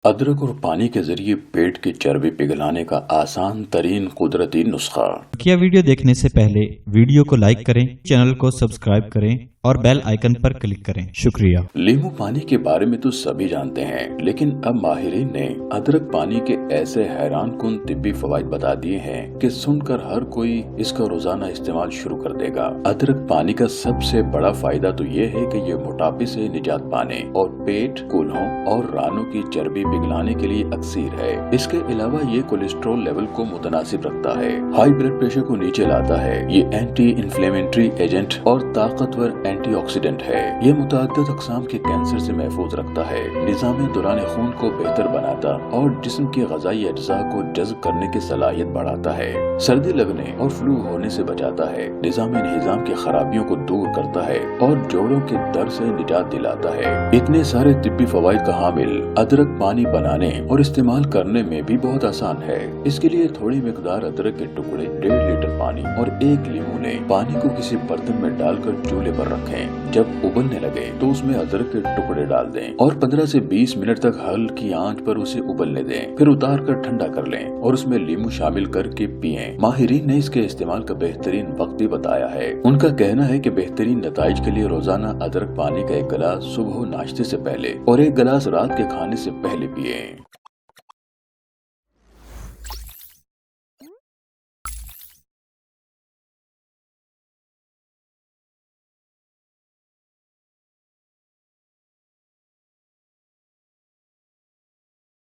अदरक और पानी के जरिए पेट की चर्बी पिघलाने का आसान तरीन कुदरती नुस्खा। क्या वीडियो देखने से पहले वीडियो को लाइक करें, चैनल को सब्सक्राइब करें और बेल आइकन पर क्लिक करें। शुक्रिया। लीमू पानी के बारे में तो सभी जानते हैं, लेकिन अब माहिरीन ने अदरक पानी के ऐसे हैरान कुन तिब्बी फवाइद बता दिए हैं कि सुनकर हर कोई इसका रोजाना इस्तेमाल शुरू कर देगा। अदरक पानी का सबसे बड़ा फायदा तो ये है कि ये मोटापे से निजात पाने और पेट, कूल्हों और रानों की चर्बी पिघलाने के लिए अक्सीर है। इसके अलावा ये कोलेस्ट्रॉल लेवल को मुतनासिब रखता है, हाई ब्लड प्रेशर को नीचे लाता है। ये एंटी इन्फ्लेमेटरी एजेंट और ताकतवर एंटीऑक्सीडेंट है। ये मुतअद्दिद अक़साम के कैंसर से महफूज रखता है, निज़ाम दौरान खून को बेहतर बनाता और जिस्म के ग़िज़ाई अज्जा को जज़्ब करने की सलाहियत बढ़ाता है, सर्दी लगने और फ्लू होने से बचाता है, निज़ाम की खराबियों को दूर करता है और जोड़ों के दर्द से निजात दिलाता है। इतने सारे तिब्बी फवाइद का हामिल अदरक पानी बनाने और इस्तेमाल करने में भी बहुत आसान है। इसके लिए थोड़ी मिकदार अदरक के टुकड़े, 1.5 लीटर पानी और 1 लीमू लें। पानी को किसी बर्तन में डालकर चूल्हे पर रखें। जब उबलने लगे तो उसमें अदरक के टुकड़े डाल दें और 15 से 20 मिनट तक हल्की आंच पर उसे उबलने दें। फिर उतार कर ठंडा कर लें और उसमें लीमू शामिल करके पिएं। माहिरीन ने इसके इस्तेमाल का बेहतरीन वक्त भी बताया है। उनका कहना है कि बेहतरीन नताइज के लिए रोजाना अदरक पानी का 1 गिलास सुबह नाश्ते से पहले और 1 गिलास रात के खाने से पहले पिएं।